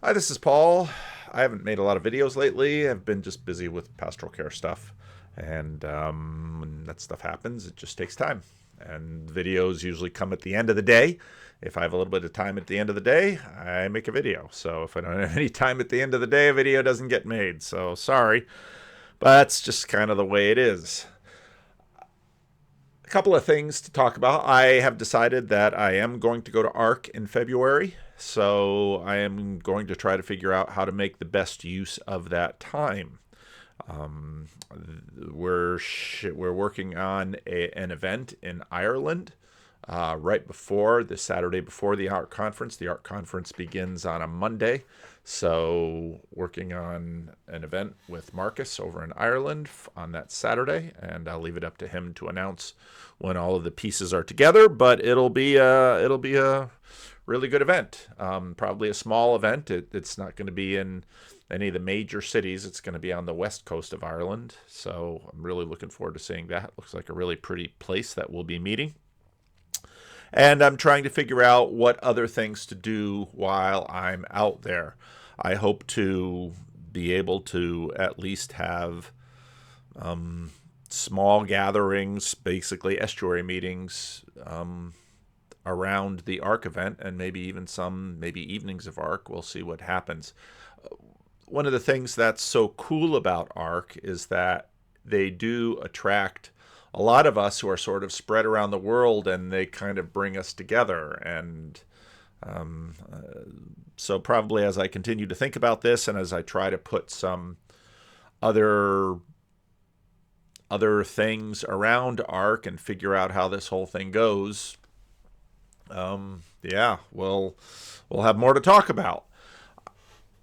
Hi, this is Paul. I haven't made a lot of videos lately. I've been just busy with pastoral care stuff. And when that stuff happens, it just takes time. And videos usually come at the end of the day. If I have a little bit of time at the end of the day, I make a video. So if I don't have any time at the end of the day, a video doesn't get made. So sorry. But that's just kind of the way it is. A couple of things to talk about. I have decided that I am going to go to ARC in February. So I am going to try to figure out how to make the best use of that time. Um, we're working on an event in Ireland right before the Saturday before the art conference. The art conference begins on a Monday, so working on an event with Marcus over in Ireland on that Saturday, and I'll leave it up to him to announce when all of the pieces are together. But it'll be a really good event. Probably a small event. It's not going to be in any of the major cities. It's going to be on the west coast of Ireland. So I'm really looking forward to seeing that. Looks like a really pretty place that we'll be meeting. And I'm trying to figure out what other things to do while I'm out there. I hope to be able to at least have small gatherings, basically estuary meetings, around the ARC event, and maybe even some maybe evenings of ARC. We'll see what happens. One of the things that's so cool about ARC is that they do attract a lot of us who are sort of spread around the world, and they kind of bring us together. And um, uh, so probably as I continue to think about this, and as I try to put some other things around ARC and figure out how this whole thing goes, yeah, we'll have more to talk about.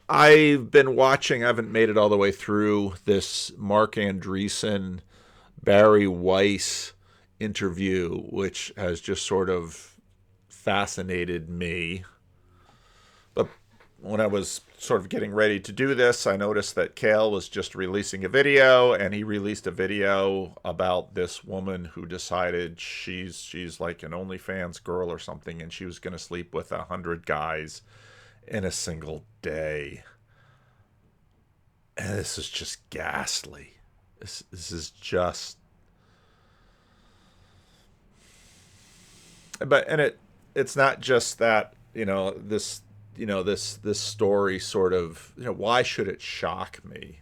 I've been watching. I haven't made it all the way through this Mark Andreessen, Barry Weiss interview, which has just sort of fascinated me. But when I was sort of getting ready to do this, I noticed that Kale was just releasing a video, and he released a video about this woman who decided she's like an OnlyFans girl or something, and she was going to sleep with 100 guys in a single day. And this is just ghastly. This is just, but and it's not just that, this story sort of, why should it shock me?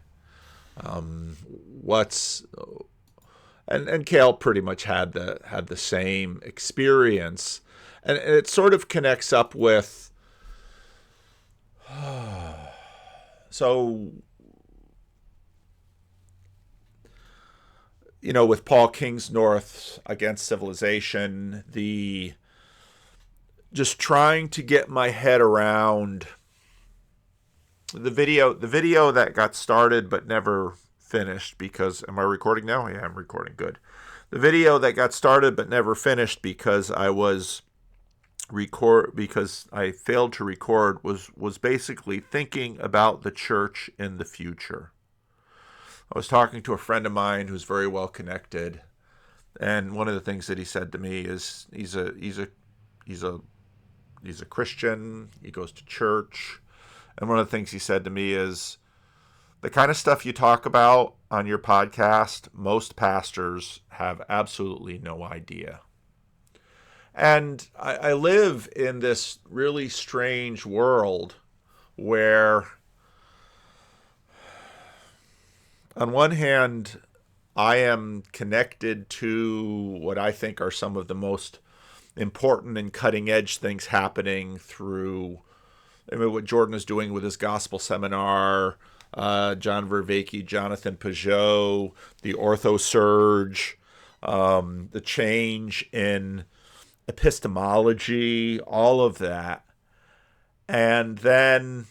What's and Kale pretty much had the same experience, and it sort of connects up with, so with Paul Kingsnorth against civilization, the just trying to get my head around the video that got started but never finished because, am I recording now? Yeah, I'm recording. Good. The video that got started but never finished because I failed to record was basically thinking about the church in the future. I was talking to a friend of mine who's very well connected, and one of the things that he said to me is he's a Christian. He goes to church, and one of the things he said to me is, the kind of stuff you talk about on your podcast, most pastors have absolutely no idea. And I live in this really strange world where, on one hand, I am connected to what I think are some of the most important and cutting edge things happening through, what Jordan is doing with his gospel seminar, John Vervaeke, Jonathan Peugeot, the Ortho Surge, the change in epistemology, all of that. And then,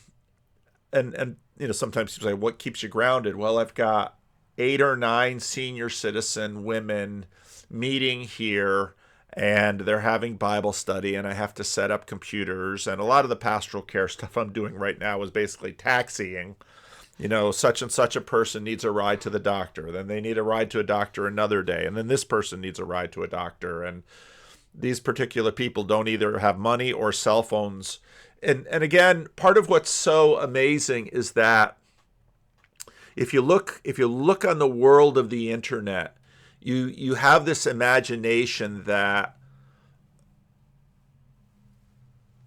and sometimes people say, what keeps you grounded? Well, I've got 8 or 9 senior citizen women meeting here, and they're having Bible study, and I have to set up computers. And a lot of the pastoral care stuff I'm doing right now is basically taxiing. Such and such a person needs a ride to the doctor. Then they need a ride to a doctor another day. And then this person needs a ride to a doctor. And these particular people don't either have money or cell phones and again, part of what's so amazing is that if you look on the world of the internet, you have this imagination that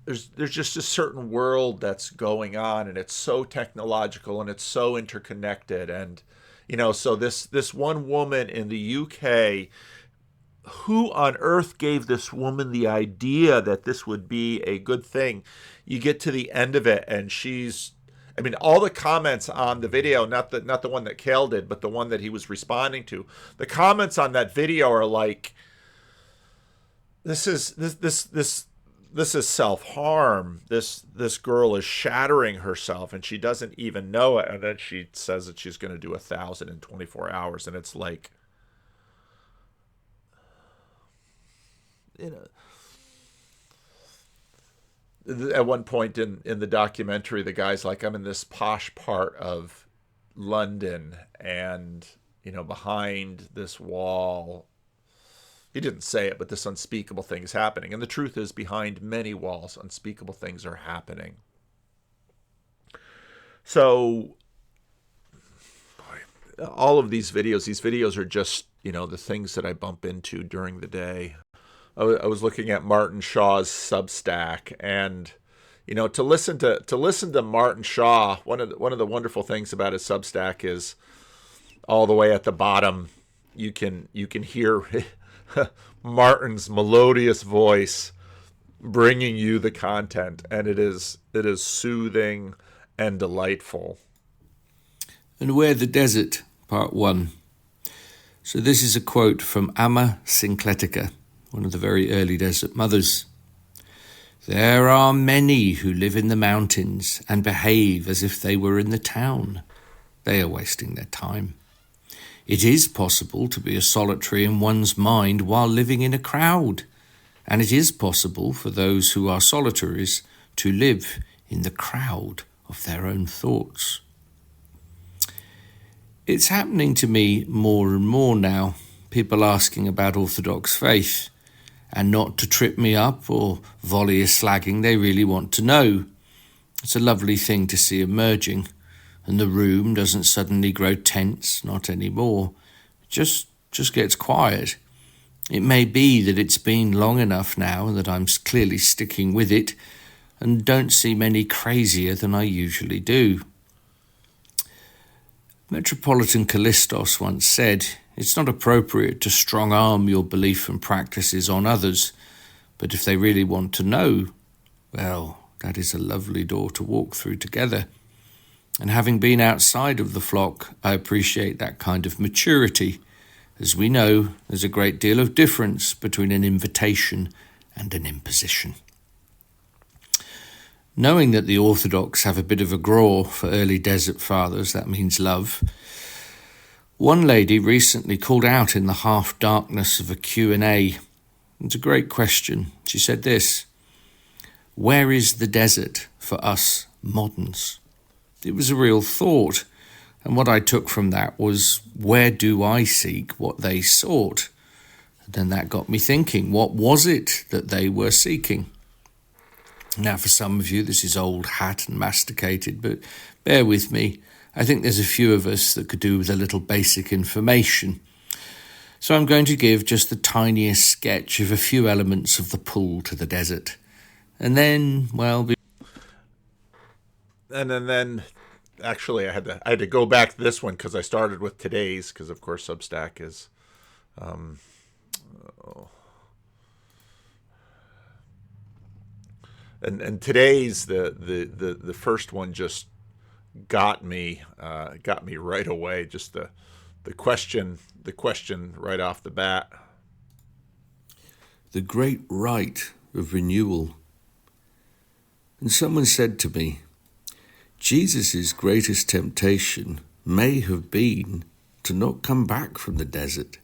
there's just a certain world that's going on, and it's so technological and it's so interconnected. And so this one woman in the UK, who on earth gave this woman the idea that this would be a good thing? You get to the end of it, and I mean, all the comments on the video, not the one that Kale did, but the one that he was responding to, the comments on that video are like, this is self-harm. This girl is shattering herself, and she doesn't even know it. And then she says that she's going to do 1,000 in 24 hours, and it's like, at one point in the documentary, the guy's like, I'm in this posh part of London, and behind this wall, he didn't say it, but this unspeakable thing is happening. And the truth is, behind many walls, unspeakable things are happening. So all of these videos are just the things that I bump into during the day. I was looking at Martin Shaw's Substack, and to listen to Martin Shaw, one of the wonderful things about his Substack is all the way at the bottom you can hear Martin's melodious voice bringing you the content, and it is soothing and delightful. And Where the Desert, Part 1. So this is a quote from Amma Syncletica, one of the very early desert mothers. There are many who live in the mountains and behave as if they were in the town. They are wasting their time. It is possible to be a solitary in one's mind while living in a crowd, and it is possible for those who are solitaries to live in the crowd of their own thoughts. It's happening to me more and more now, people asking about Orthodox faith, and not to trip me up or volley a slagging, they really want to know. It's a lovely thing to see emerging, and the room doesn't suddenly grow tense, not anymore. It just gets quiet. It may be that it's been long enough now that I'm clearly sticking with it and don't seem any crazier than I usually do. Metropolitan Callistos once said, it's not appropriate to strong-arm your belief and practices on others, but if they really want to know, well, that is a lovely door to walk through together. And having been outside of the flock, I appreciate that kind of maturity. As we know, there's a great deal of difference between an invitation and an imposition. Knowing that the Orthodox have a bit of a graw for early desert fathers, that means love, one lady recently called out in the half-darkness of a Q&A. It's a great question. She said this: where is the desert for us moderns? It was a real thought, and what I took from that was, where do I seek what they sought? And then that got me thinking, what was it that they were seeking? Now, for some of you, this is old hat and masticated, but bear with me. I think there's a few of us that could do with a little basic information. So I'm going to give just the tiniest sketch of a few elements of the pull to the desert. And then, well... And then actually, I had to go back to this one because I started with today's, because of course Substack is... And today's the first one just got me right away. Just the question right off the bat. The great rite of renewal. And someone said to me, Jesus' greatest temptation may have been to not come back from the desert.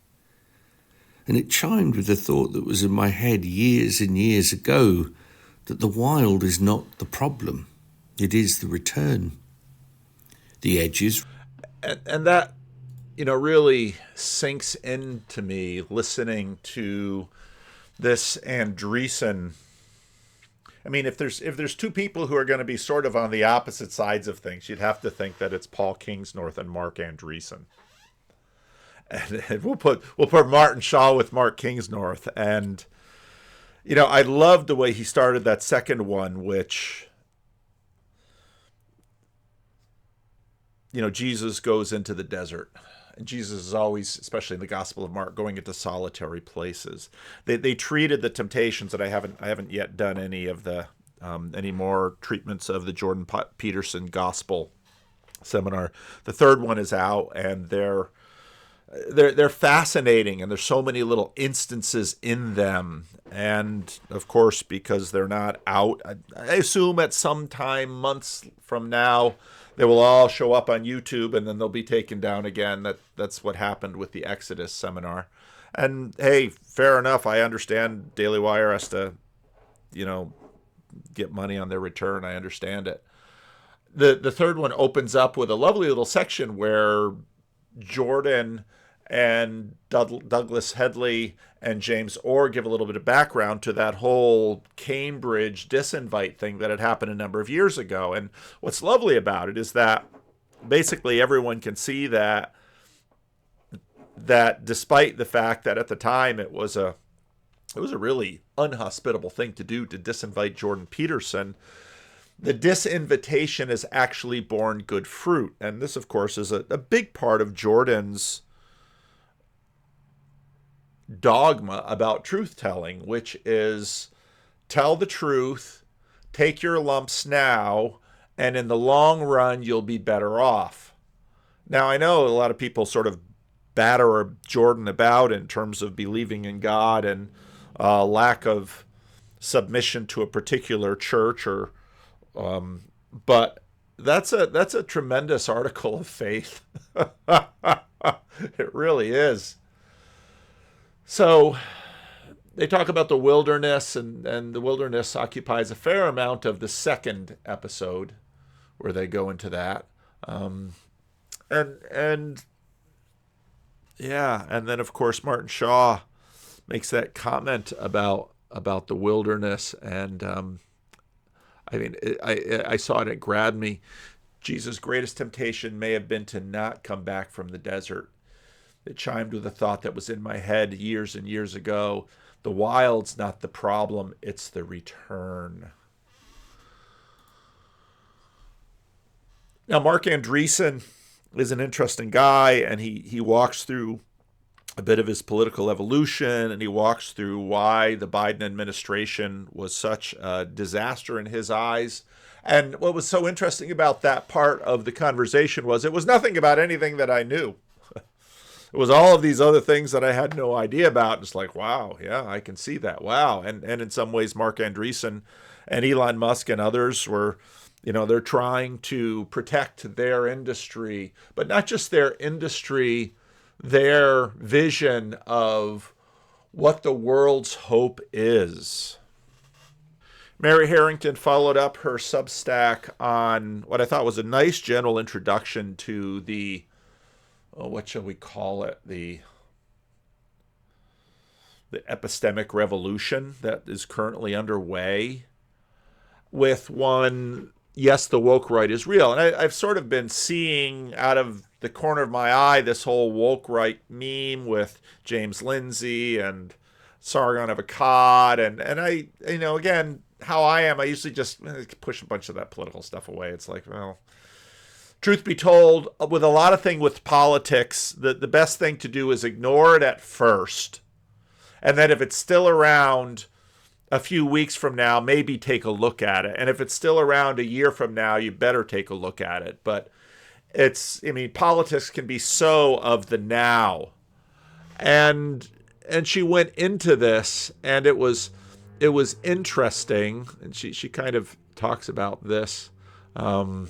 And it chimed with the thought that was in my head years and years ago, that the wild is not the problem, it is the return. The edges. And that, really sinks into me listening to this Andreessen I mean, if there's two people who are going to be sort of on the opposite sides of things, you'd have to think that it's Paul Kingsnorth and Mark Andreessen. And we'll put Martin Shaw with Mark Kingsnorth. And I loved the way he started that second one, which Jesus goes into the desert. And Jesus is always, especially in the Gospel of Mark, going into solitary places. They treated the temptations that I haven't yet done any more treatments of the Jordan Peterson Gospel seminar. The third one is out, and they're fascinating, and there's so many little instances in them. And of course, because they're not out, I assume at some time months from now they will all show up on YouTube, and then they'll be taken down again. That's what happened with the Exodus seminar. And hey, fair enough. I understand Daily Wire has to, get money on their return. I understand it. The third one opens up with a lovely little section where Jordan and Douglas Headley and James Orr give a little bit of background to that whole Cambridge disinvite thing that had happened a number of years ago. And what's lovely about it is that basically everyone can see that despite the fact that at the time it was a really unhospitable thing to do to disinvite Jordan Peterson, the disinvitation has actually borne good fruit. And this, of course, is a big part of Jordan's dogma about truth-telling, which is tell the truth, take your lumps now, and in the long run, you'll be better off. Now, I know a lot of people sort of batter Jordan about in terms of believing in God and lack of submission to a particular church, but that's a tremendous article of faith. It really is. So they talk about the wilderness, and the wilderness occupies a fair amount of the second episode where they go into that. And then of course Martin Shaw makes that comment about the wilderness, and I saw it, it grabbed me. Jesus' greatest temptation may have been to not come back from the desert. It chimed with a thought that was in my head years and years ago. The wild's not the problem, it's the return. Now, Mark Andreessen is an interesting guy, and he walks through a bit of his political evolution, and he walks through why the Biden administration was such a disaster in his eyes. And what was so interesting about that part of the conversation was it was nothing about anything that I knew. It was all of these other things that I had no idea about. It's like, wow, yeah, I can see that. Wow. And in some ways, Mark Andreessen and Elon Musk and others were, they're trying to protect their industry, but not just their industry, their vision of what the world's hope is. Mary Harrington followed up her Substack on what I thought was a nice general introduction to the what shall we call it? The epistemic revolution that is currently underway, with one, yes, the woke right is real. And I've sort of been seeing out of the corner of my eye this whole woke right meme with James Lindsay and Sargon of Akkad. And I, again, how I am, I usually just push a bunch of that political stuff away. It's like, well, truth be told, with a lot of things with politics, the best thing to do is ignore it at first. And then if it's still around a few weeks from now, maybe take a look at it. And if it's still around a year from now, you better take a look at it. But politics can be so of the now. And she went into this, and it was interesting. And she kind of talks about this. As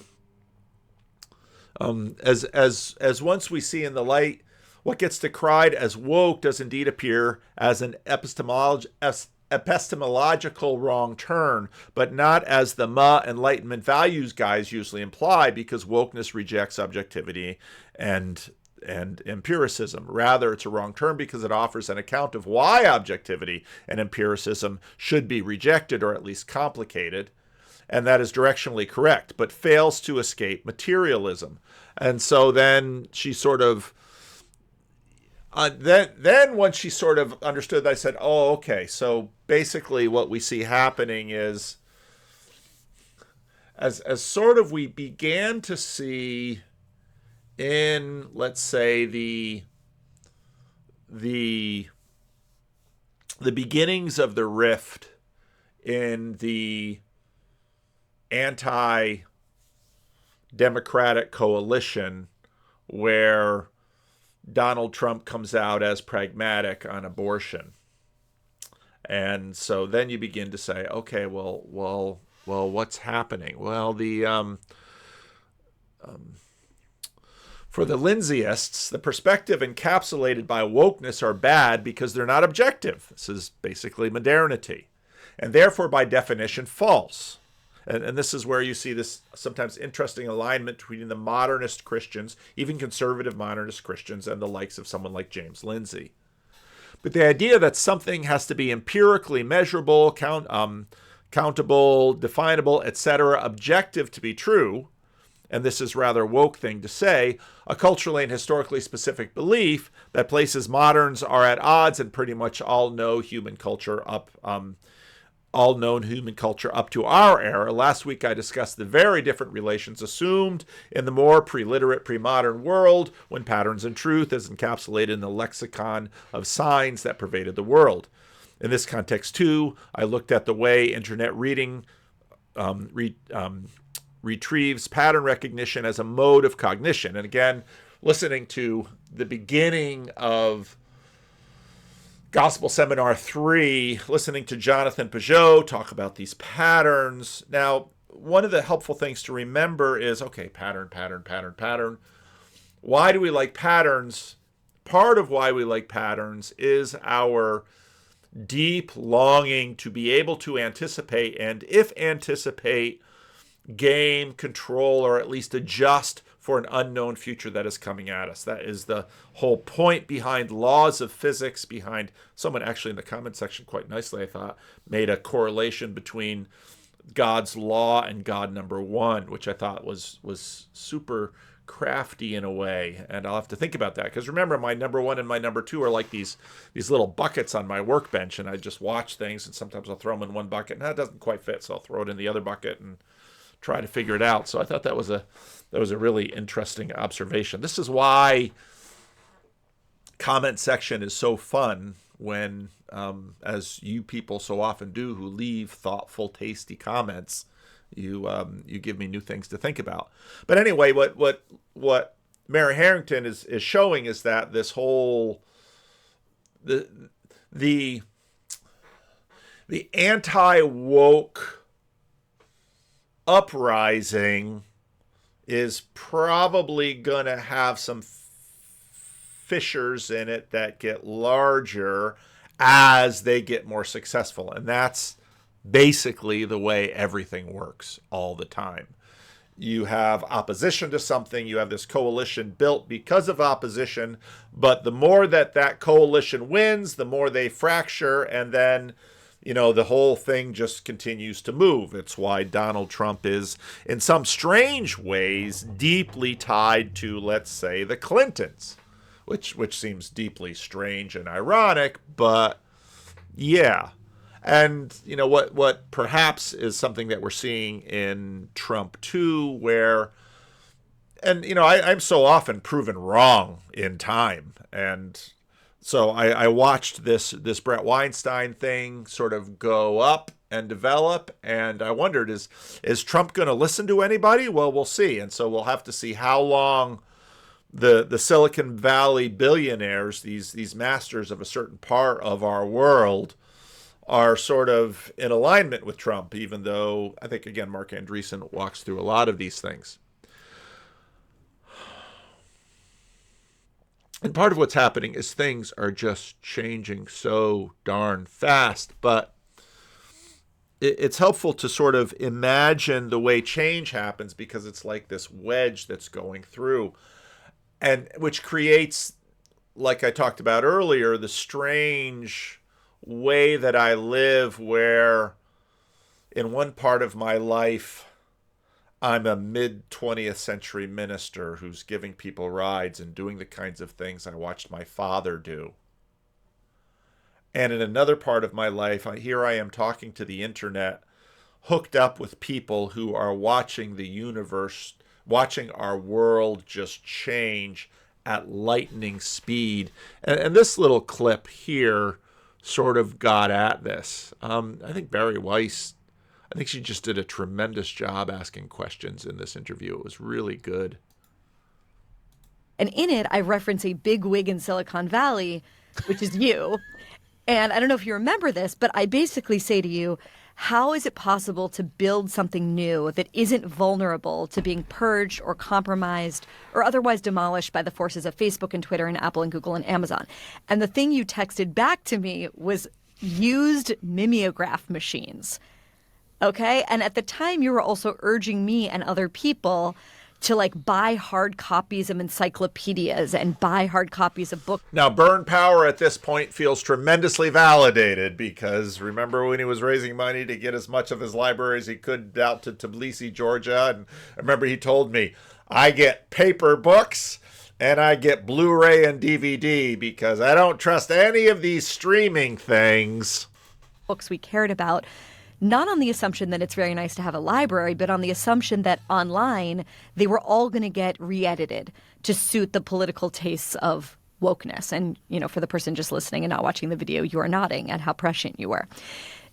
once we see in the light, what gets decried as woke does indeed appear as an epistemological wrong turn, but not as the Enlightenment values guys usually imply, because wokeness rejects objectivity and and empiricism. Rather, it's a wrong term because it offers an account of why objectivity and empiricism should be rejected or at least complicated, and that is directionally correct, but fails to escape materialism. And so then she sort of, then once she sort of understood that, I said, oh, okay, so basically what we see happening is, as sort of we began to see in, let's say, the beginnings of the rift in the anti-democratic coalition, where Donald Trump comes out as pragmatic on abortion. And so then you begin to say, okay, well, what's happening? Well, for the Lindsay-ists, the perspective encapsulated by wokeness are bad because they're not objective. This is basically modernity, and therefore, by definition, false. And this is where you see this sometimes interesting alignment between the modernist Christians, even conservative modernist Christians, and the likes of someone like James Lindsay. But the idea that something has to be empirically measurable, countable, definable, etc., objective to be true, and this is rather woke thing to say, a culturally and historically specific belief that places moderns are at odds and pretty much all known human culture up to our era. Last week I discussed the very different relations assumed in the more pre-literate, pre-modern world when patterns and truth is encapsulated in the lexicon of signs that pervaded the world. In this context, too, I looked at the way internet reading retrieves pattern recognition as a mode of cognition. And again, listening to the beginning of Gospel Seminar 3, listening to Jonathan Peugeot talk about these patterns. Now, one of the helpful things to remember is, okay, pattern. Why do we like patterns? Part of why we like patterns is our deep longing to be able to anticipate, and if anticipate, gain control or at least adjust for an unknown future that is coming at us. That is the whole point behind laws of physics, behind someone actually in the comment section quite nicely, I thought, made a correlation between God's law and God number one, which I thought was super crafty in a way. And I'll have to think about that, because remember, my number one and my number two are like these little buckets on my workbench, and I just watch things, and sometimes I'll throw them in one bucket and that doesn't quite fit, so I'll throw it in the other bucket and try to figure it out. So I thought that was a really interesting observation. This is why comment section is so fun when, as you people so often do who leave thoughtful, tasty comments, you give me new things to think about. But anyway, what Mary Harrington is showing is that this whole the anti-woke uprising is probably going to have some fissures in it that get larger as they get more successful. And that's basically the way everything works all the time. You have opposition to something, you have this coalition built because of opposition, but the more that coalition wins, the more they fracture, and then the whole thing just continues to move. It's why Donald Trump is, in some strange ways, deeply tied to, let's say, the Clintons, which seems deeply strange and ironic, but yeah. And, what perhaps is something that we're seeing in Trump too, where, and, I'm so often proven wrong in time, and so I watched this Brett Weinstein thing sort of go up and develop, and I wondered, is Trump going to listen to anybody? Well, we'll see. And so we'll have to see how long the Silicon Valley billionaires, these masters of a certain part of our world, are sort of in alignment with Trump, even though I think, again, Mark Andreessen walks through a lot of these things. And part of what's happening is things are just changing so darn fast. But it's helpful to sort of imagine the way change happens, because it's like this wedge that's going through. and which creates, like I talked about earlier, the strange way that I live, where in one part of my life, I'm a mid 20th century minister who's giving people rides and doing the kinds of things I watched my father do. And in another part of my life, here I am talking to the internet, hooked up with people who are watching the universe, watching our world just change at lightning speed. And this little clip here sort of got at this. I think Barry Weiss, I think she just did a tremendous job asking questions in this interview. It was really good. And in it, I reference a big wig in Silicon Valley, which is you. And I don't know if you remember this, but I basically say to you, how is it possible to build something new that isn't vulnerable to being purged or compromised or otherwise demolished by the forces of Facebook and Twitter and Apple and Google and Amazon? And the thing you texted back to me was used mimeograph machines. Okay? And at the time, you were also urging me and other people to buy hard copies of encyclopedias and buy hard copies of books. Now, Burn Power at this point feels tremendously validated, because remember when he was raising money to get as much of his library as he could out to Tbilisi, Georgia? And I remember he told me, I get paper books and I get Blu-ray and DVD because I don't trust any of these streaming things. Books we cared about. Not on the assumption that it's very nice to have a library, but on the assumption that online they were all going to get re-edited to suit the political tastes of wokeness. And, for the person just listening and not watching the video, you are nodding at how prescient you were.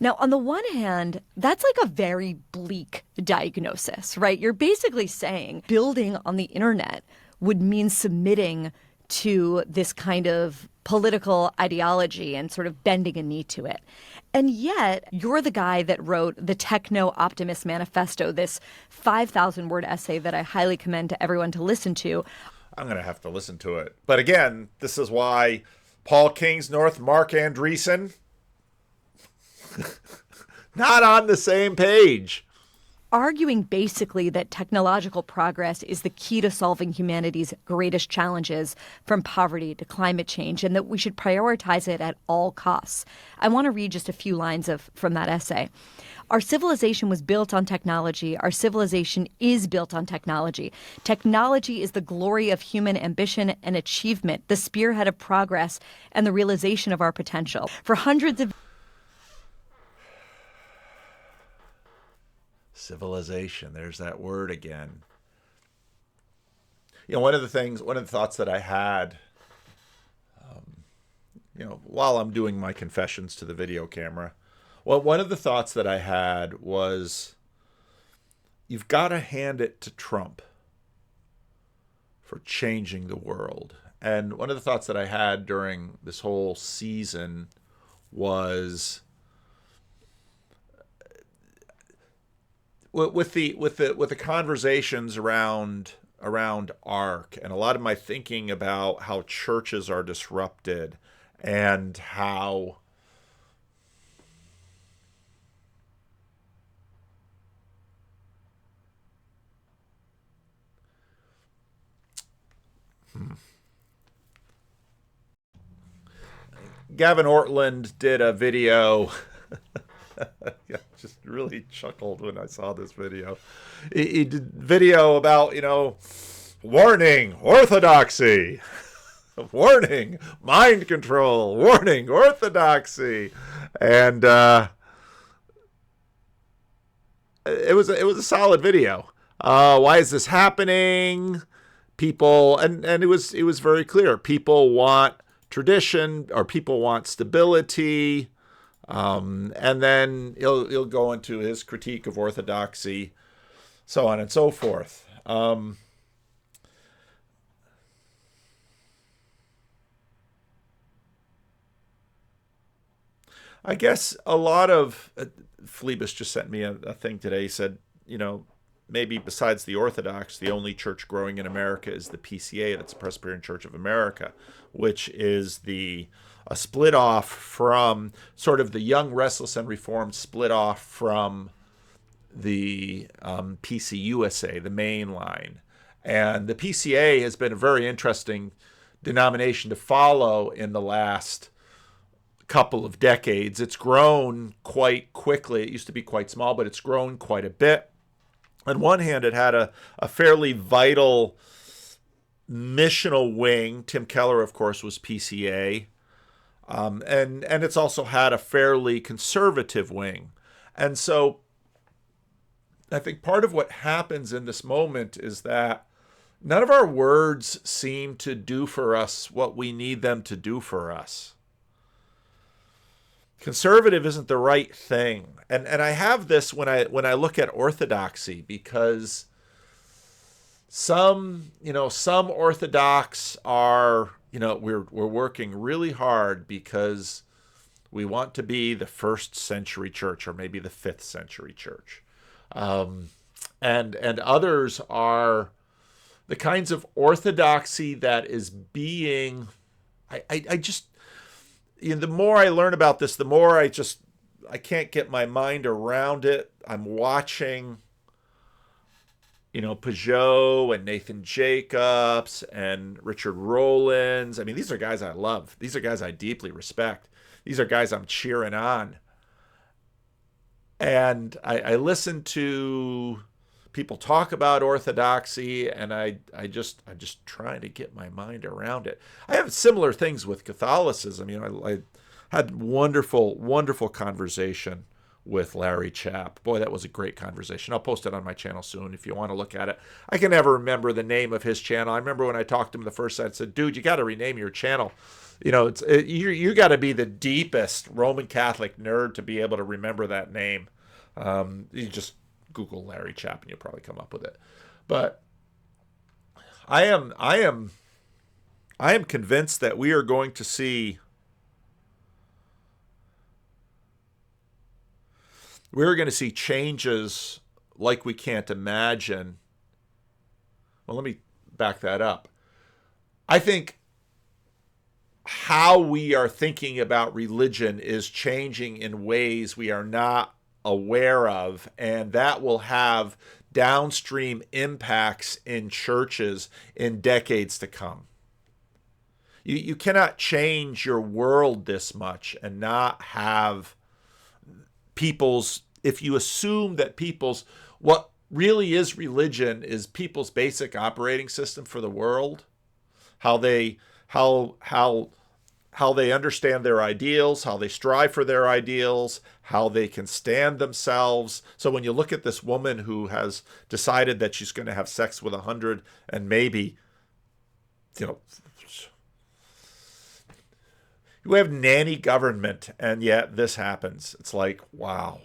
Now, on the one hand, that's a very bleak diagnosis, right? You're basically saying building on the internet would mean submitting to this kind of political ideology and sort of bending a knee to it. And yet, you're the guy that wrote the Techno-Optimist Manifesto, this 5,000-word essay that I highly commend to everyone to listen to. I'm going to have to listen to it. But again, this is why Paul Kingsnorth, Mark Andreessen, not on the same page. Arguing basically that technological progress is the key to solving humanity's greatest challenges, from poverty to climate change, and that we should prioritize it at all costs. I want to read just a few lines from that essay. Our civilization was built on technology. Our civilization is built on technology. Technology is the glory of human ambition and achievement, the spearhead of progress and the realization of our potential. For hundreds of civilization, there's that word again. One of the thoughts that I had, while I'm doing my confessions to the video camera, one of the thoughts that I had was, you've got to hand it to Trump for changing the world. And one of the thoughts that I had during this whole season was, with the conversations around ARC, and a lot of my thinking about how churches are disrupted and how Gavin Ortland did a video. Yeah, just really chuckled when I saw this video. He did video about, warning, orthodoxy, warning, mind control, warning, orthodoxy. And it was a solid video. Why is this happening? People, and it was very clear. People want tradition, or people want stability. And then he'll go into his critique of orthodoxy, so on and so forth. I guess a lot of Phlebas just sent me a thing today. He said, maybe besides the Orthodox, the only church growing in America is the PCA, that's the Presbyterian Church of America, which is a split off from sort of the Young, Restless, and Reformed split off from the PCUSA, the main line. And the PCA has been a very interesting denomination to follow in the last couple of decades. It's grown quite quickly. It used to be quite small, but it's grown quite a bit. On one hand, it had a fairly vital missional wing. Tim Keller, of course, was PCA. And it's also had a fairly conservative wing. And so I think part of what happens in this moment is that none of our words seem to do for us what we need them to do for us. Conservative isn't the right thing. And I have this when I look at orthodoxy, because some Orthodox are, we're working really hard because we want to be the 1st century church, or maybe the 5th century church. And others are the kinds of orthodoxy that is being, I just, the more I learn about this, the more I can't get my mind around it. I'm watching, Peugeot and Nathan Jacobs and Richard Rollins. I mean, these are guys I love. These are guys I deeply respect. These are guys I'm cheering on. And I listen to people talk about orthodoxy, and I'm just trying to get my mind around it. I have similar things with Catholicism. I had wonderful conversation with Larry Chapp. Boy, that was a great conversation. I'll post it on my channel soon if you want to look at it. I can never remember the name of his channel. I remember when I talked to him the first time, I said, dude, you got to rename your channel. You got to be the deepest Roman Catholic nerd to be able to remember that name. You just Google Larry Chapp and you'll probably come up with it. But I am convinced that we are going to see changes like we can't imagine. Well, let me back that up. I think how we are thinking about religion is changing in ways we are not aware of, and that will have downstream impacts in churches in decades to come. You cannot change your world this much and not have if you assume that what really is religion is people's basic operating system for the world, how they understand their ideals, how they strive for their ideals, how they can stand themselves. So when you look at this woman who has decided that she's going to have sex with 100 and maybe, you have nanny government, and yet this happens. It's like, wow.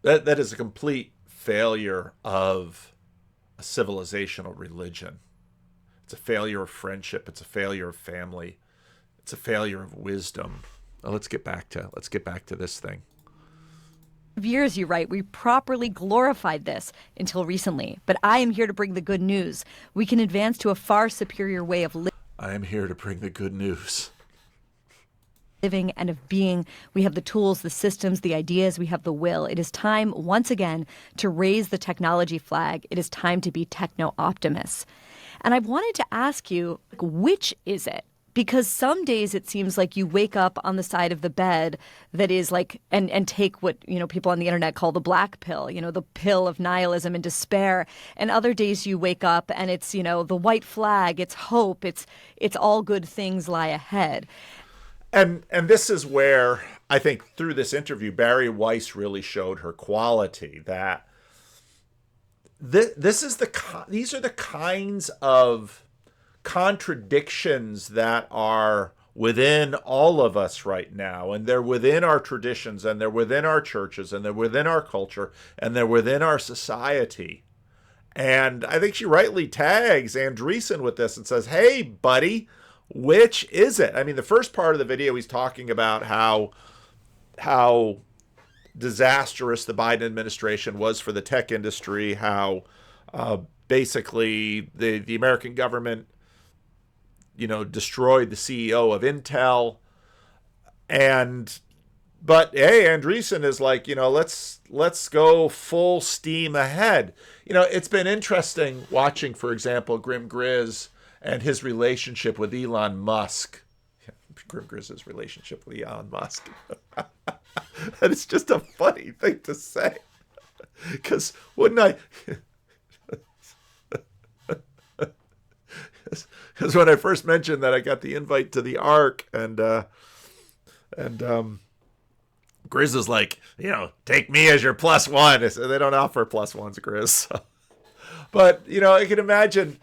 That is a complete failure of a civilizational religion. It's a failure of friendship. It's a failure of family. It's a failure of wisdom. Now, let's get back to this thing. Years, you write, we properly glorified this until recently. But I am here to bring the good news. We can advance to a far superior way of I am here to bring the good news. Living and of being. We have the tools, the systems, the ideas. We have the will. It is time, once again, to raise the technology flag. It is time to be techno-optimists. And I wanted to ask you, which is it? Because some days it seems like you wake up on the side of the bed that is like, and take what, people on the internet call the black pill, the pill of nihilism and despair. And other days you wake up and it's, the white flag, it's hope, it's all good things lie ahead. And this is where I think through this interview, Barry Weiss really showed her quality, that these are the kinds of contradictions that are within all of us right now, and they're within our traditions, and they're within our churches, and they're within our culture, and they're within our society. And I think she rightly tags Andreessen with this and says, hey, buddy, which is it? I mean, the first part of the video, he's talking about how disastrous the Biden administration was for the tech industry, how basically the American government destroyed the CEO of Intel. And But hey, Andreessen is like, let's go full steam ahead. It's been interesting watching, for example, Grim Grizz and his relationship with Elon Musk. Grim Grizz's relationship with Elon Musk. And it's just a funny thing to say. Because wouldn't I? Because when I first mentioned that I got the invite to the Ark, and Grizz is like, take me as your plus one. They don't offer plus ones, Grizz. So. But, I can imagine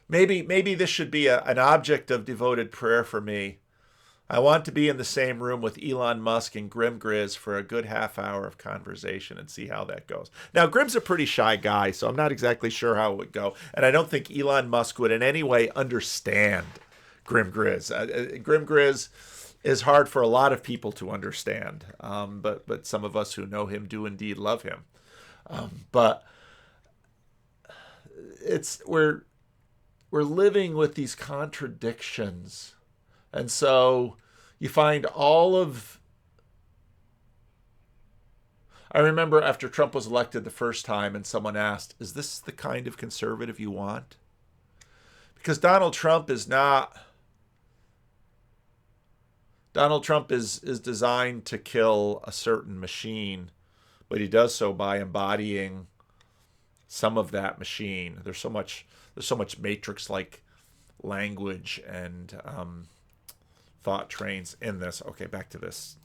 maybe this should be an object of devoted prayer for me. I want to be in the same room with Elon Musk and Grim Grizz for a good half hour of conversation and see how that goes. Now, Grim's a pretty shy guy, so I'm not exactly sure how it would go. And I don't think Elon Musk would in any way understand Grim Grizz. Grim Grizz is hard for a lot of people to understand, but some of us who know him do indeed love him. But we're living with these contradictions. And so you find I remember after Trump was elected the first time and someone asked, is this the kind of conservative you want? Because Donald Trump is designed to kill a certain machine, but he does so by embodying some of that machine. There's so much Matrix-like language and thought trains in this. Okay, back to this.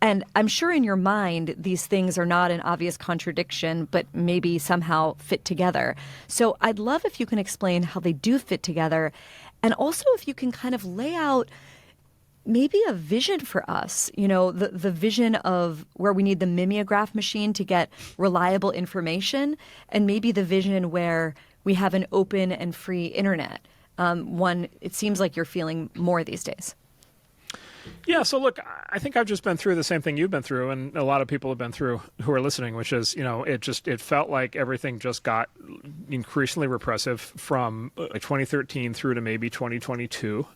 And I'm sure in your mind, these things are not an obvious contradiction, but maybe somehow fit together. So I'd love if you can explain how they do fit together. And also if you can kind of lay out maybe a vision for us, the vision of where we need the mimeograph machine to get reliable information, and maybe the vision where we have an open and free internet. It seems like you're feeling more these days. Yeah, so look, I think I've just been through the same thing you've been through, and a lot of people have been through who are listening, which is, it felt like everything just got increasingly repressive from like 2013 through to maybe 2022.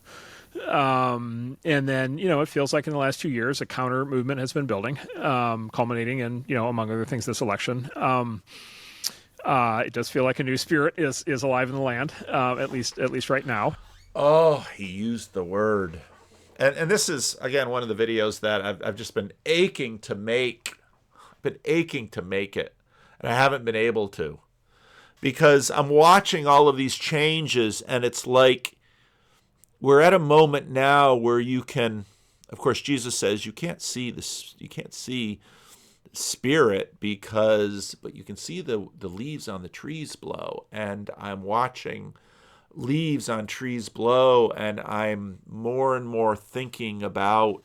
And then, it feels like in the last 2 years, a counter movement has been building, culminating in, among other things, this election. It does feel like a new spirit is alive in the land, at least right now. Oh, he used the word. And this is, again, one of the videos that I've just been aching to make. I've been aching to make it, and I haven't been able to. Because I'm watching all of these changes, and it's like we're at a moment now where you can, of course, Jesus says you can't see spirit but you can see the leaves on the trees blow. And I'm watching leaves on trees blow, and I'm more and more thinking about,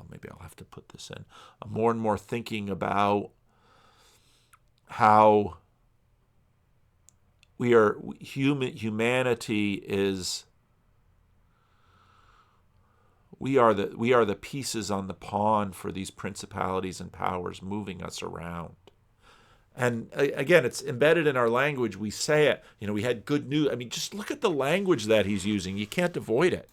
maybe I'll have to put this in, I'm more and more thinking about how humanity is, we are the pieces on the pawn for these principalities and powers moving us around. And again, it's embedded in our language. We say it. We had good news. I mean, just look at the language that he's using. You can't avoid it.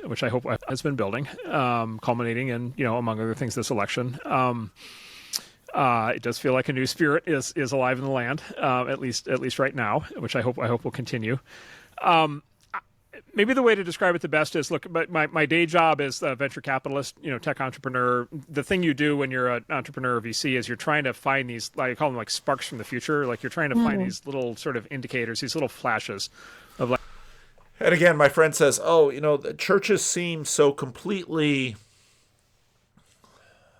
Which I hope has been building, culminating in, among other things, this election. It does feel like a new spirit is alive in the land, at least right now, which I hope will continue. Maybe the way to describe it the best is, look, my day job is a venture capitalist, tech entrepreneur. The thing you do when you're an entrepreneur or VC is you're trying to find these, like I call them like sparks from the future. Like you're trying to find these little sort of indicators, these little flashes of like. And again, my friend says, the churches seem so completely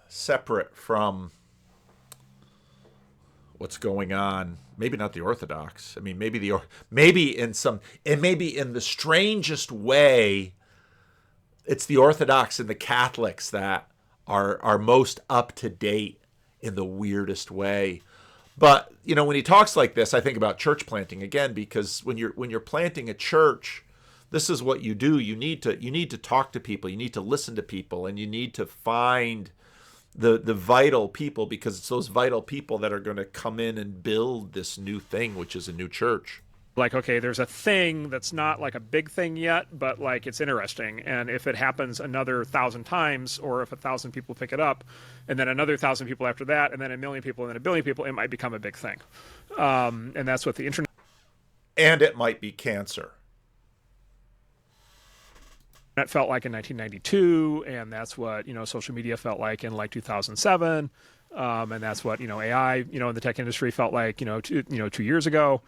separate from what's going on. Maybe not the Orthodox. I mean, maybe in the strangest way, it's the Orthodox and the Catholics that are most up to date in the weirdest way. But when he talks like this, I think about church planting again, because when you're planting a church, this is what you do. You need to talk to people. You need to listen to people, and you need to find the vital people, because it's those vital people that are going to come in and build this new thing, which is a new church. like, okay, there's a thing that's not like a big thing yet, but like it's interesting. And if it happens another 1,000 times, or if 1,000 people pick it up, and then another 1,000 people after that, and then 1,000,000 people, and then 1,000,000,000 people, it might become a big thing. And that's what the internet. And it might be cancer. That felt like in 1992, and that's what social media felt like in like 2007, and that's what AI in the tech industry felt like 2 years ago.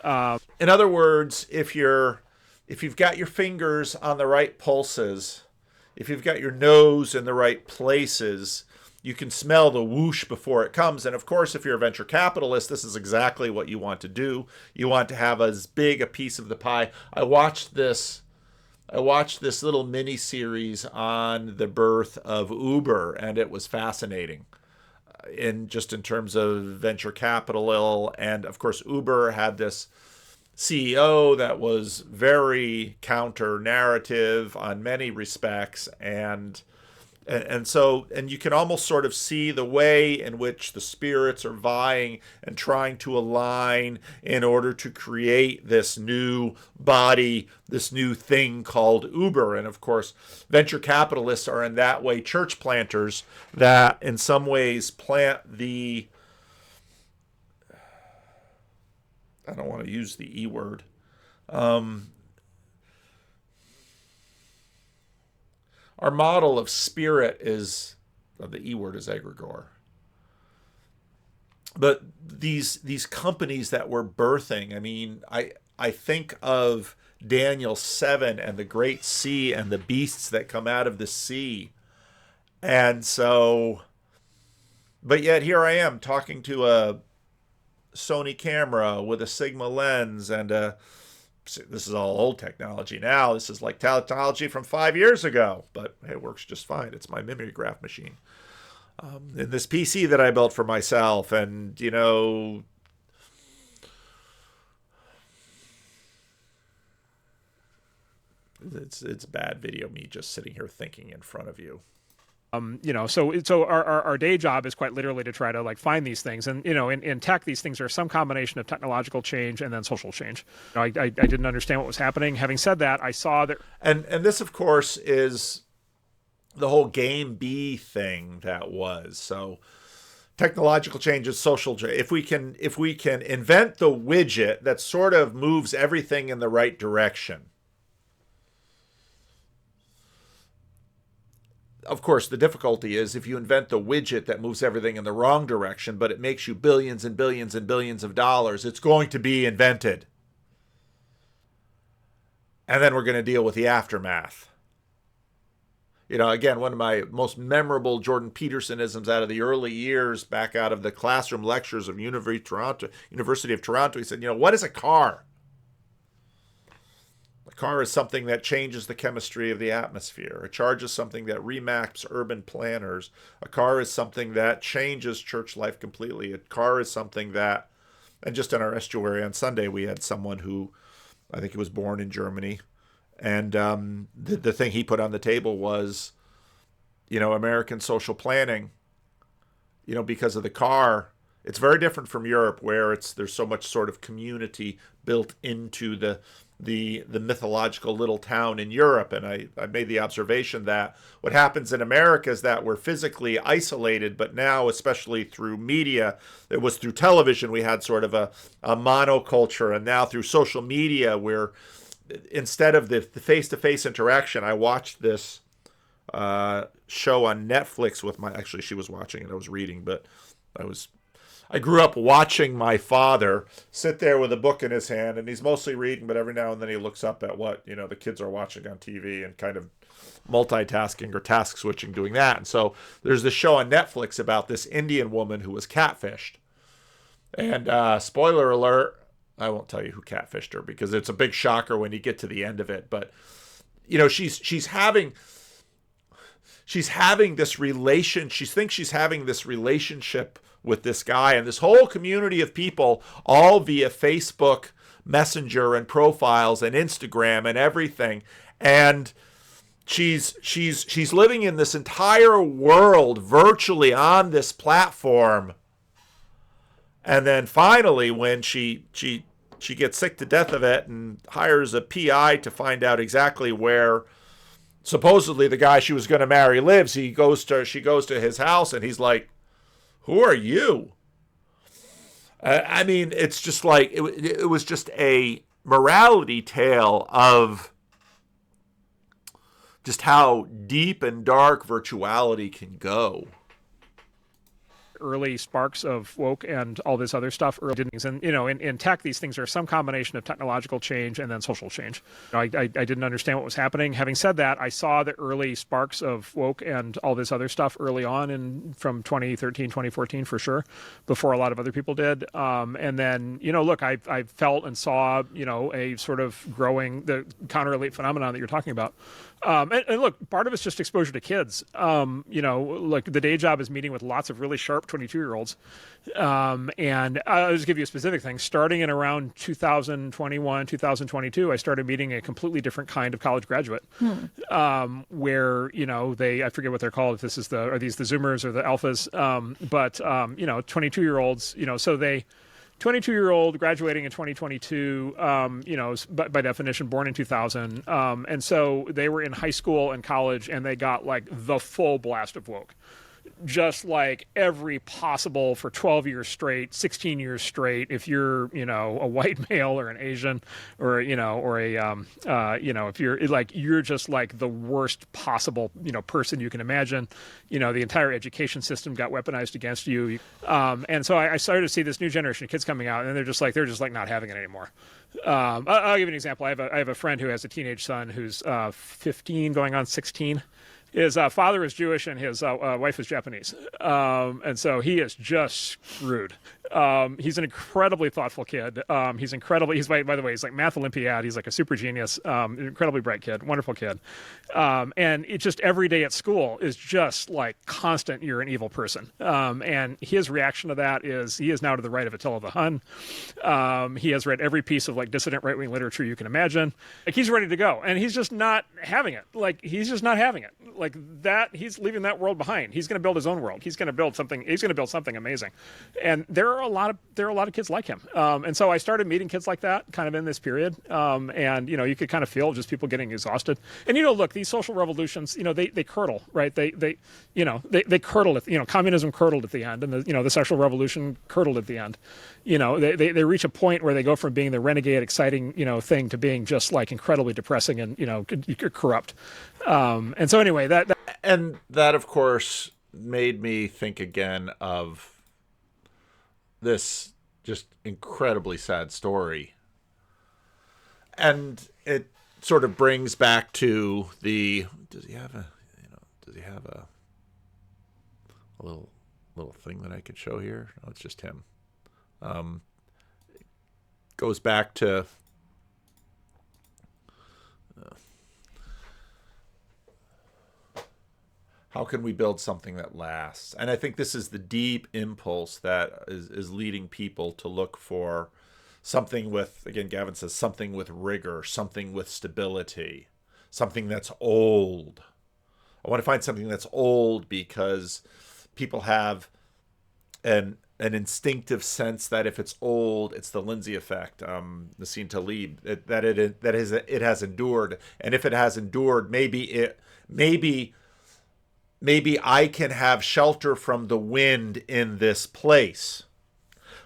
In other words, if you've got your fingers on the right pulses, if you've got your nose in the right places, you can smell the whoosh before it comes. And of course, if you're a venture capitalist, this is exactly what you want to do. You want to have as big a piece of the pie. I watched this little mini series on the birth of Uber, and it was fascinating. In terms of venture capital, and of course Uber had this CEO that was very counter narrative on many respects, and you can almost sort of see the way in which the spirits are vying and trying to align in order to create this new body, this new thing called Uber. And of course, venture capitalists are in that way church planters that in some ways plant the, I don't want to use the E word, our model of spirit is, the E word is egregore. But these companies that we're birthing, I mean, I think of Daniel 7 and the great sea and the beasts that come out of the sea. And so, but yet here I am talking to a Sony camera with a Sigma lens and this is all old technology now. This is like technology from 5 years ago, but it works just fine. It's my mimeograph machine. And this PC that I built for myself, and it's bad video me just sitting here thinking in front of you. So our day job is quite literally to try to like find these things, and in tech, these things are some combination of technological change and then social change. I didn't understand what was happening. Having said that, I saw that, and this of course is the whole game B thing that was. So technological change is social change. If we can invent the widget that sort of moves everything in the right direction. Of course, the difficulty is if you invent the widget that moves everything in the wrong direction, but it makes you billions and billions and billions of dollars, it's going to be invented. And then we're going to deal with the aftermath. Again, one of my most memorable Jordan Petersonisms out of the early years, back out of the classroom lectures of University of Toronto, he said, what is a car? A car is something that changes the chemistry of the atmosphere. A charge is something that remaps urban planners. A car is something that changes church life completely. A car is something that, and just in our estuary on Sunday, we had someone who, I think he was born in Germany, and the thing he put on the table was, American social planning, because of the car. It's very different from Europe, where there's so much sort of community built into the mythological little town in Europe. And I made the observation that what happens in America is that we're physically isolated, but now, especially through media, it was through television, we had sort of a monoculture. And now through social media, instead of the face-to-face interaction, I watched this show on Netflix with actually she was watching it, I was reading, but I grew up watching my father sit there with a book in his hand, and he's mostly reading, but every now and then he looks up at what, the kids are watching on TV and kind of multitasking or task switching doing that. And so there's this show on Netflix about this Indian woman who was catfished. And spoiler alert, I won't tell you who catfished her because it's a big shocker when you get to the end of it. But, she's having this relation. She thinks she's having this relationship with this guy, and this whole community of people, all via Facebook Messenger and profiles and Instagram and everything. And she's living in this entire world virtually on this platform. And then finally, when she she gets sick to death of it and hires a PI to find out exactly where supposedly the guy she was going to marry lives. She goes to his house, and he's like, "Who are you?" I mean, it's just like it was just a morality tale of just how deep and dark virtuality can go. Early sparks of woke and all this other stuff. And, in tech, these things are some combination of technological change and then social change. I didn't understand what was happening. Having said that, I saw the early sparks of woke and all this other stuff early on from 2013, 2014 for sure, before a lot of other people did. And then, look, I felt and saw, a sort of growing, the counter-elite phenomenon that you're talking about. And look, part of it's just exposure to kids. Look, the day job is meeting with lots of really sharp 22-year-olds. And I'll just give you a specific thing. Starting in around 2021, 2022, I started meeting a completely different kind of college graduate, where, I forget what they're called, if are these the Zoomers or the Alphas, but 22-year-olds, so they... 22-year-old graduating in 2022, by definition, born in 2000. And so they were in high school and college, and they got like the full blast of woke. Just like every possible for 12 years straight, 16 years straight, if you're, a white male or an Asian or, if you're like, you're just like the worst possible, person you can imagine. The entire education system got weaponized against you. And so I started to see this new generation of kids coming out, and they're just like not having it anymore. I'll give you an example. I have a friend who has a teenage son who's 15 going on 16. His father is Jewish and his wife is Japanese. And so he is just screwed. He's an incredibly thoughtful kid. By the way, he's like math Olympiad. He's like a super genius, incredibly bright kid, wonderful kid. And it just every day at school is just like constant, you're an evil person. And his reaction to that is he is now to the right of Attila the Hun. He has read every piece of like dissident right-wing literature you can imagine. Like he's ready to go. And he's just not having it. He's like that. He's leaving that world behind. He's going to build his own world. He's going to build something amazing. And there are a lot of kids like him. And so I started meeting kids like that kind of in this period. And you could kind of feel just people getting exhausted. And look, these social revolutions, they curdle, right? They curdle at, communism curdled at the end, and the sexual revolution curdled at the end. They reach a point where they go from being the renegade, exciting, thing to being just like incredibly depressing and, corrupt. And so anyway, that of course made me think again of this just incredibly sad story. And it sort of brings back to does he have a little thing that I could show here? No, it's just him. Goes back to how can we build something that lasts? And I think this is the deep impulse that is leading people to look for something with, again, Gavin says, something with rigor, something with stability, something that's old. I want to find something that's old because people have an instinctive sense that if it's old, it's the Lindsay effect, Nassim Taleb, that it has endured. And if it has endured, maybe I can have shelter from the wind in this place.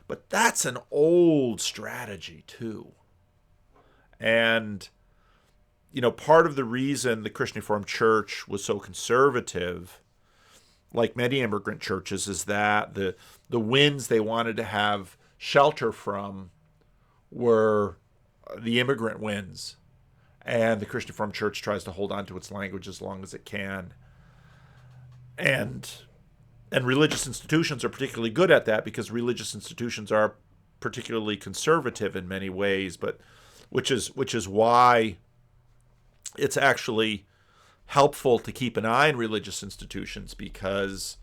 But that's an old strategy too. And, part of the reason the Christian Reformed Church was so conservative, like many immigrant churches, is that the winds they wanted to have shelter from were the immigrant winds. And the Christian Reformed Church tries to hold on to its language as long as it can. And religious institutions are particularly good at that because religious institutions are particularly conservative in many ways, but which is why it's actually helpful to keep an eye on religious institutions, because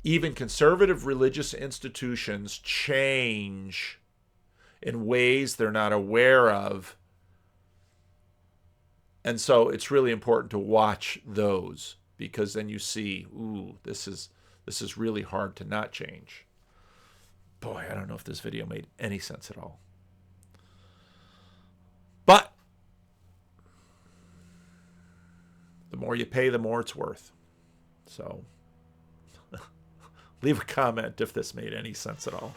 even conservative religious institutions change in ways they're not aware of. And so it's really important to watch those, because then you see, this is really hard to not change. Boy, I don't know if this video made any sense at all. you pay, the more it's worth. So leave a comment if this made any sense at all.